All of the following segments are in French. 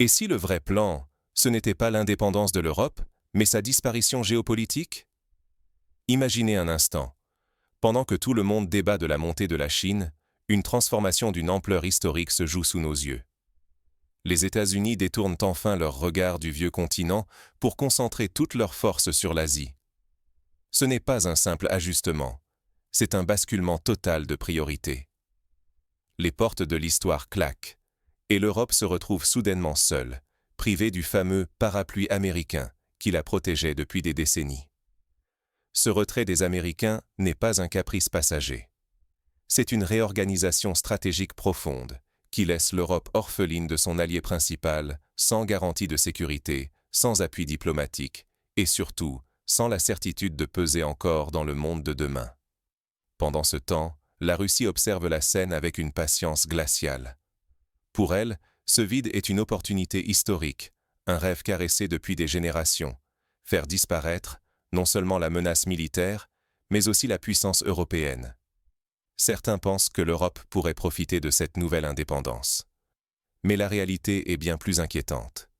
Et si le vrai plan, ce n'était pas l'indépendance de l'Europe, mais sa disparition géopolitique? Imaginez un instant. Pendant que tout le monde débat de la montée de la Chine, une transformation d'une ampleur historique se joue sous nos yeux. Les États-Unis détournent enfin leur regard du vieux continent pour concentrer toute leur force sur l'Asie. Ce n'est pas un simple ajustement, c'est un basculement total de priorité. Les portes de l'histoire claquent, et l'Europe se retrouve soudainement seule, privée du fameux parapluie américain qui la protégeait depuis des décennies. Ce retrait des Américains n'est pas un caprice passager. C'est une réorganisation stratégique profonde qui laisse l'Europe orpheline de son allié principal, sans garantie de sécurité, sans appui diplomatique, et surtout, sans la certitude de peser encore dans le monde de demain. Pendant ce temps, la Russie observe la scène avec une patience glaciale. Pour elle, ce vide est une opportunité historique, un rêve caressé depuis des générations, faire disparaître non seulement la menace militaire, mais aussi la puissance européenne. Certains pensent que l'Europe pourrait profiter de cette nouvelle indépendance. Mais la réalité est bien plus inquiétante.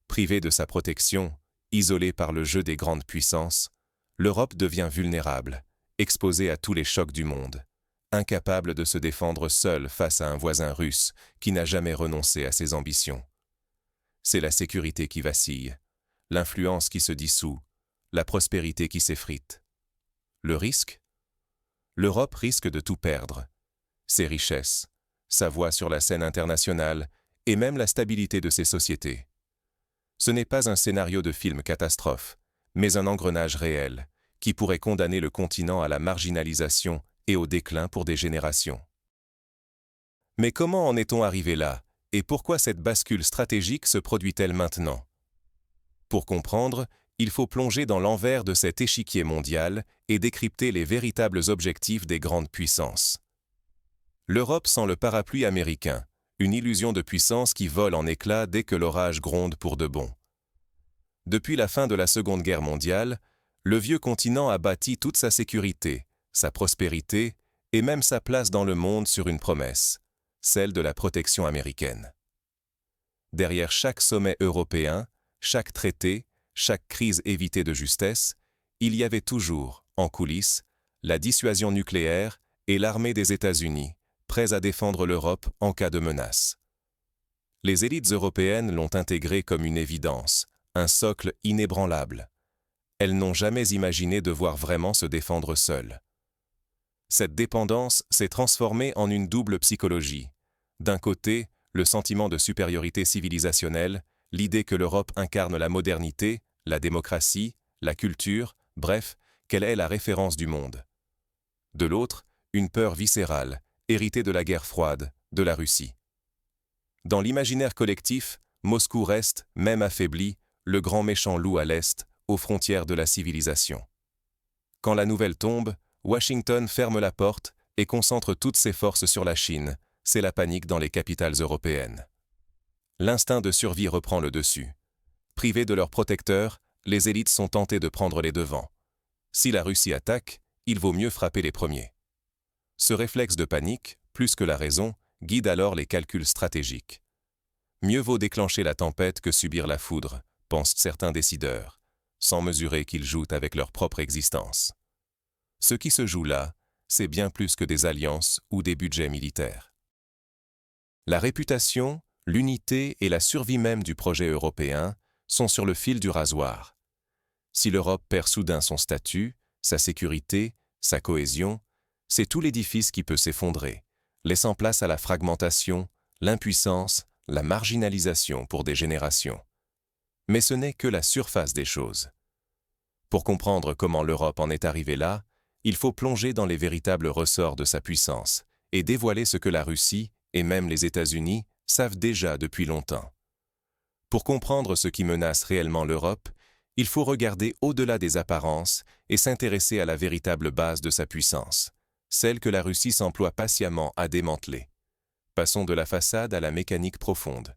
Privée de sa protection, isolée par le jeu des grandes puissances, l'Europe devient vulnérable, exposée à tous les chocs du monde, incapable de se défendre seule face à un voisin russe qui n'a jamais renoncé à ses ambitions. C'est la sécurité qui vacille, l'influence qui se dissout, la prospérité qui s'effrite. Le risque? L'Europe risque de tout perdre. Ses richesses, sa voix sur la scène internationale et même la stabilité de ses sociétés. Ce n'est pas un scénario de film catastrophe, mais un engrenage réel qui pourrait condamner le continent à la marginalisation et au déclin pour des générations. Mais comment en est-on arrivé là, et pourquoi cette bascule stratégique se produit-elle maintenant? Pour comprendre, il faut plonger dans l'envers de cet échiquier mondial et décrypter les véritables objectifs des grandes puissances. L'Europe sans le parapluie américain, une illusion de puissance qui vole en éclats dès que l'orage gronde pour de bon. Depuis la fin de la Seconde Guerre mondiale, le vieux continent a bâti toute sa sécurité, sa prospérité et même sa place dans le monde sur une promesse, celle de la protection américaine. Derrière chaque sommet européen, chaque traité, chaque crise évitée de justesse, il y avait toujours, en coulisses, la dissuasion nucléaire et l'armée des États-Unis, prêts à défendre l'Europe en cas de menace. Les élites européennes l'ont intégré comme une évidence, un socle inébranlable. Elles n'ont jamais imaginé devoir vraiment se défendre seules. Cette dépendance s'est transformée en une double psychologie. D'un côté, le sentiment de supériorité civilisationnelle, l'idée que l'Europe incarne la modernité, la démocratie, la culture, bref, qu'elle est la référence du monde. De l'autre, une peur viscérale, héritée de la guerre froide, de la Russie. Dans l'imaginaire collectif, Moscou reste, même affaibli, le grand méchant loup à l'Est, aux frontières de la civilisation. Quand la nouvelle tombe, Washington ferme la porte et concentre toutes ses forces sur la Chine. C'est la panique dans les capitales européennes. L'instinct de survie reprend le dessus. Privés de leurs protecteurs, les élites sont tentées de prendre les devants. Si la Russie attaque, il vaut mieux frapper les premiers. Ce réflexe de panique, plus que la raison, guide alors les calculs stratégiques. Mieux vaut déclencher la tempête que subir la foudre, pensent certains décideurs, sans mesurer qu'ils jouent avec leur propre existence. Ce qui se joue là, c'est bien plus que des alliances ou des budgets militaires. La réputation, l'unité et la survie même du projet européen sont sur le fil du rasoir. Si l'Europe perd soudain son statut, sa sécurité, sa cohésion, c'est tout l'édifice qui peut s'effondrer, laissant place à la fragmentation, l'impuissance, la marginalisation pour des générations. Mais ce n'est que la surface des choses. Pour comprendre comment l'Europe en est arrivée là, il faut plonger dans les véritables ressorts de sa puissance et dévoiler ce que la Russie, et même les États-Unis, savent déjà depuis longtemps. Pour comprendre ce qui menace réellement l'Europe, il faut regarder au-delà des apparences et s'intéresser à la véritable base de sa puissance, celle que la Russie s'emploie patiemment à démanteler. Passons de la façade à la mécanique profonde.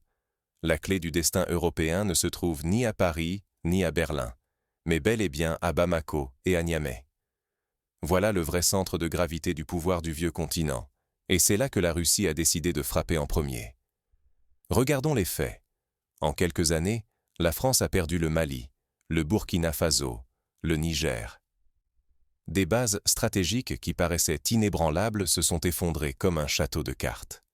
La clé du destin européen ne se trouve ni à Paris, ni à Berlin, mais bel et bien à Bamako et à Niamey. Voilà le vrai centre de gravité du pouvoir du vieux continent, et c'est là que la Russie a décidé de frapper en premier. Regardons les faits. En quelques années, la France a perdu le Mali, le Burkina Faso, le Niger. Des bases stratégiques qui paraissaient inébranlables se sont effondrées comme un château de cartes.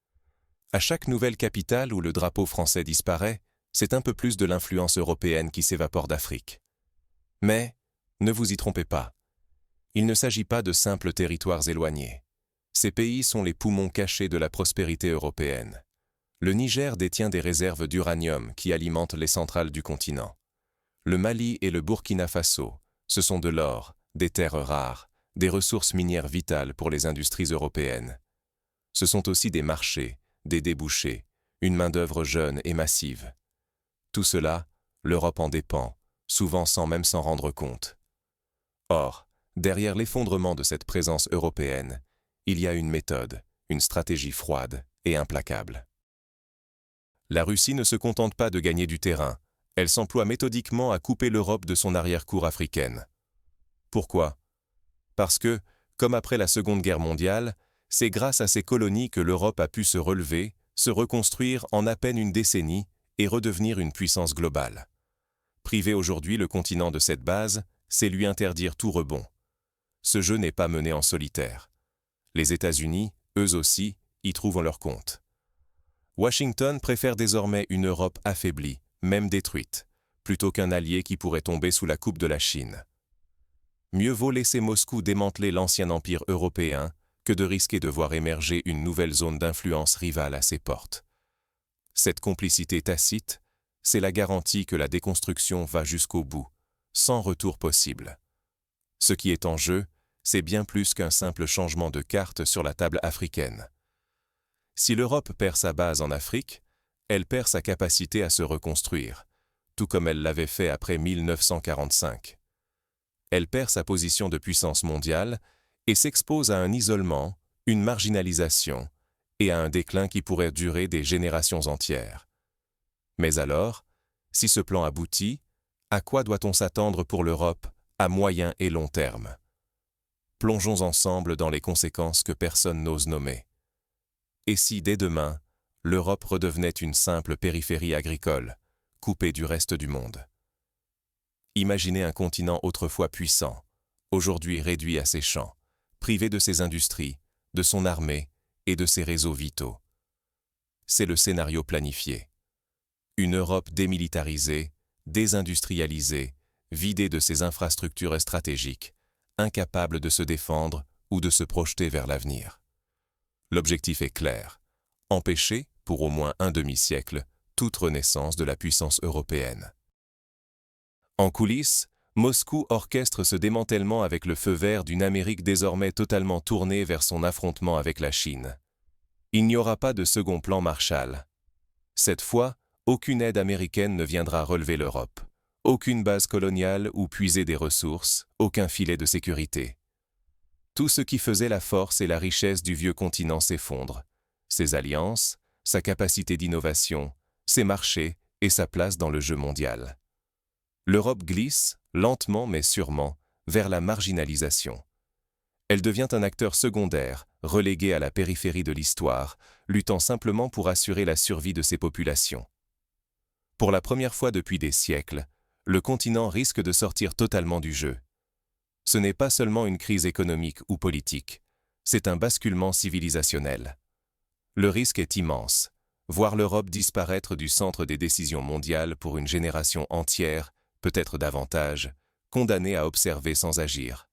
À chaque nouvelle capitale où le drapeau français disparaît, c'est un peu plus de l'influence européenne qui s'évapore d'Afrique. Mais, ne vous y trompez pas, il ne s'agit pas de simples territoires éloignés. Ces pays sont les poumons cachés de la prospérité européenne. Le Niger détient des réserves d'uranium qui alimentent les centrales du continent. Le Mali et le Burkina Faso, ce sont de l'or, des terres rares, des ressources minières vitales pour les industries européennes. Ce sont aussi des marchés, des débouchés, une main-d'œuvre jeune et massive. Tout cela, l'Europe en dépend, souvent sans même s'en rendre compte. Or, derrière l'effondrement de cette présence européenne, il y a une méthode, une stratégie froide et implacable. La Russie ne se contente pas de gagner du terrain, elle s'emploie méthodiquement à couper l'Europe de son arrière-cour africaine. Pourquoi? Parce que, comme après la Seconde Guerre mondiale, c'est grâce à ces colonies que l'Europe a pu se relever, se reconstruire en à peine une décennie et redevenir une puissance globale. Priver aujourd'hui le continent de cette base, c'est lui interdire tout rebond. Ce jeu n'est pas mené en solitaire. Les États-Unis, eux aussi, y trouvent leur compte. Washington préfère désormais une Europe affaiblie, même détruite, plutôt qu'un allié qui pourrait tomber sous la coupe de la Chine. Mieux vaut laisser Moscou démanteler l'ancien empire européen que de risquer de voir émerger une nouvelle zone d'influence rivale à ses portes. Cette complicité tacite, c'est la garantie que la déconstruction va jusqu'au bout, sans retour possible. Ce qui est en jeu, c'est bien plus qu'un simple changement de carte sur la table africaine. Si l'Europe perd sa base en Afrique, elle perd sa capacité à se reconstruire, tout comme elle l'avait fait après 1945. Elle perd sa position de puissance mondiale et s'expose à un isolement, une marginalisation et à un déclin qui pourrait durer des générations entières. Mais alors, si ce plan aboutit, à quoi doit-on s'attendre pour l'Europe à moyen et long terme? Plongeons ensemble dans les conséquences que personne n'ose nommer. Et si, dès demain, l'Europe redevenait une simple périphérie agricole, coupée du reste du monde? Imaginez un continent autrefois puissant, aujourd'hui réduit à ses champs, privé de ses industries, de son armée et de ses réseaux vitaux. C'est le scénario planifié. Une Europe démilitarisée, désindustrialisée, vidée de ses infrastructures stratégiques, incapable de se défendre ou de se projeter vers l'avenir. L'objectif est clair, empêcher, pour au moins un demi-siècle, toute renaissance de la puissance européenne. En coulisses, Moscou orchestre ce démantèlement avec le feu vert d'une Amérique désormais totalement tournée vers son affrontement avec la Chine. Il n'y aura pas de second plan Marshall. Cette fois, aucune aide américaine ne viendra relever l'Europe. Aucune base coloniale ou puiser des ressources, aucun filet de sécurité. Tout ce qui faisait la force et la richesse du vieux continent s'effondre. Ses alliances, sa capacité d'innovation, ses marchés et sa place dans le jeu mondial. L'Europe glisse, lentement mais sûrement, vers la marginalisation. Elle devient un acteur secondaire, relégué à la périphérie de l'histoire, luttant simplement pour assurer la survie de ses populations. Pour la première fois depuis des siècles, le continent risque de sortir totalement du jeu. Ce n'est pas seulement une crise économique ou politique, c'est un basculement civilisationnel. Le risque est immense, voir l'Europe disparaître du centre des décisions mondiales pour une génération entière, peut-être davantage, condamnée à observer sans agir.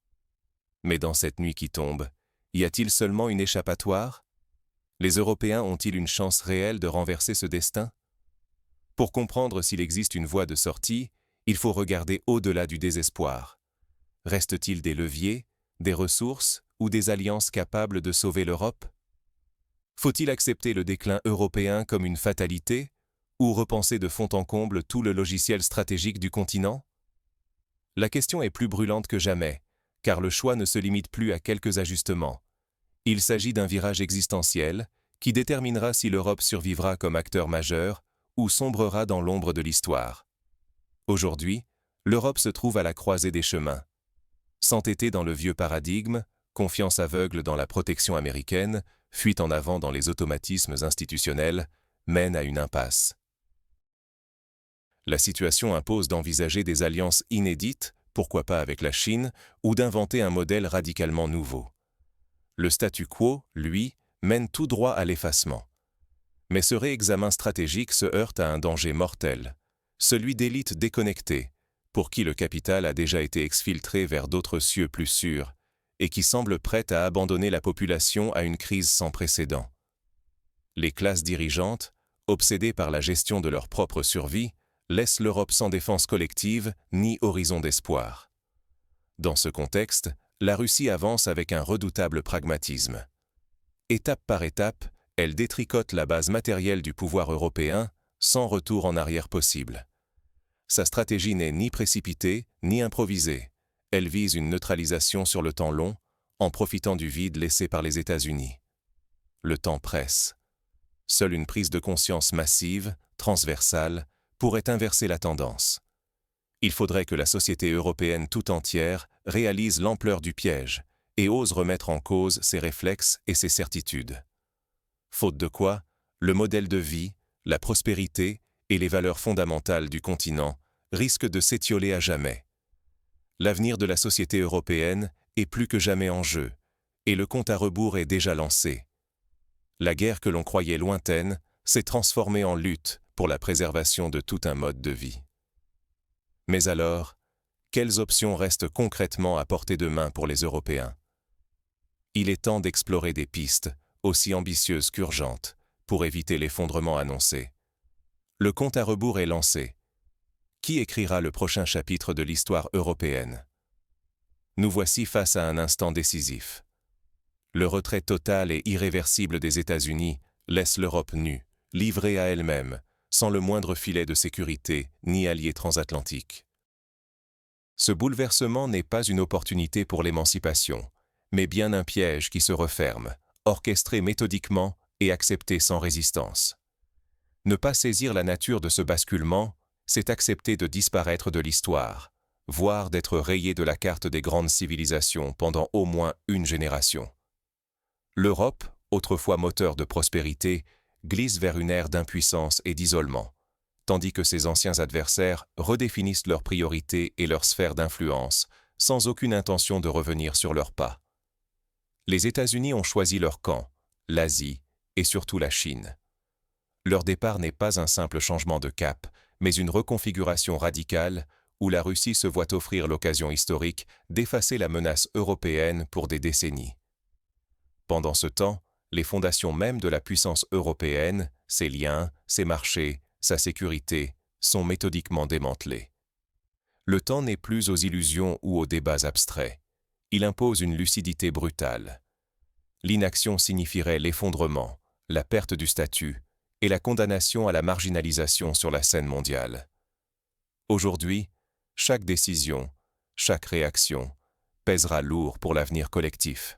Mais dans cette nuit qui tombe, y a-t-il seulement une échappatoire? Les Européens ont-ils une chance réelle de renverser ce destin? Pour comprendre s'il existe une voie de sortie, il faut regarder au-delà du désespoir. Reste-t-il des leviers, des ressources ou des alliances capables de sauver l'Europe? Faut-il accepter le déclin européen comme une fatalité ou repenser de fond en comble tout le logiciel stratégique du continent? La question est plus brûlante que jamais, car le choix ne se limite plus à quelques ajustements. Il s'agit d'un virage existentiel qui déterminera si l'Europe survivra comme acteur majeur ou sombrera dans l'ombre de l'histoire. Aujourd'hui, l'Europe se trouve à la croisée des chemins. S'entêter dans le vieux paradigme, confiance aveugle dans la protection américaine, fuite en avant dans les automatismes institutionnels, mène à une impasse. La situation impose d'envisager des alliances inédites, pourquoi pas avec la Chine, ou d'inventer un modèle radicalement nouveau. Le statu quo, lui, mène tout droit à l'effacement. Mais ce réexamen stratégique se heurte à un danger mortel, celui d'élites déconnectées, pour qui le capital a déjà été exfiltré vers d'autres cieux plus sûrs, et qui semblent prêtes à abandonner la population à une crise sans précédent. Les classes dirigeantes, obsédées par la gestion de leur propre survie, laissent l'Europe sans défense collective ni horizon d'espoir. Dans ce contexte, la Russie avance avec un redoutable pragmatisme. Étape par étape, elle détricote la base matérielle du pouvoir européen, sans retour en arrière possible. Sa stratégie n'est ni précipitée, ni improvisée. Elle vise une neutralisation sur le temps long, en profitant du vide laissé par les États-Unis. Le temps presse. Seule une prise de conscience massive, transversale, pourrait inverser la tendance. Il faudrait que la société européenne tout entière réalise l'ampleur du piège et ose remettre en cause ses réflexes et ses certitudes. Faute de quoi, le modèle de vie, la prospérité et les valeurs fondamentales du continent risquent de s'étioler à jamais. L'avenir de la société européenne est plus que jamais en jeu, et le compte à rebours est déjà lancé. La guerre que l'on croyait lointaine s'est transformée en lutte pour la préservation de tout un mode de vie. Mais alors, quelles options restent concrètement à portée de main pour les Européens? Il est temps d'explorer des pistes, aussi ambitieuses qu'urgentes, pour éviter l'effondrement annoncé. Le compte à rebours est lancé. Qui écrira le prochain chapitre de l'histoire européenne? Nous voici face à un instant décisif. Le retrait total et irréversible des États-Unis laisse l'Europe nue, livrée à elle-même, sans le moindre filet de sécurité ni allié transatlantique. Ce bouleversement n'est pas une opportunité pour l'émancipation, mais bien un piège qui se referme, orchestré méthodiquement et accepté sans résistance. Ne pas saisir la nature de ce basculement, c'est accepter de disparaître de l'histoire, voire d'être rayé de la carte des grandes civilisations pendant au moins une génération. L'Europe, autrefois moteur de prospérité, glisse vers une ère d'impuissance et d'isolement, tandis que ses anciens adversaires redéfinissent leurs priorités et leurs sphères d'influence, sans aucune intention de revenir sur leurs pas. Les États-Unis ont choisi leur camp, l'Asie et surtout la Chine. Leur départ n'est pas un simple changement de cap, mais une reconfiguration radicale où la Russie se voit offrir l'occasion historique d'effacer la menace européenne pour des décennies. Pendant ce temps, les fondations mêmes de la puissance européenne, ses liens, ses marchés, sa sécurité, sont méthodiquement démantelés. Le temps n'est plus aux illusions ou aux débats abstraits. Il impose une lucidité brutale. L'inaction signifierait l'effondrement, la perte du statut et la condamnation à la marginalisation sur la scène mondiale. Aujourd'hui, chaque décision, chaque réaction pèsera lourd pour l'avenir collectif.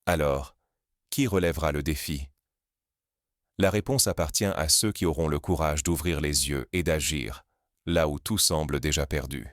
Alors, qui relèvera le défi? La réponse appartient à ceux qui auront le courage d'ouvrir les yeux et d'agir, là où tout semble déjà perdu.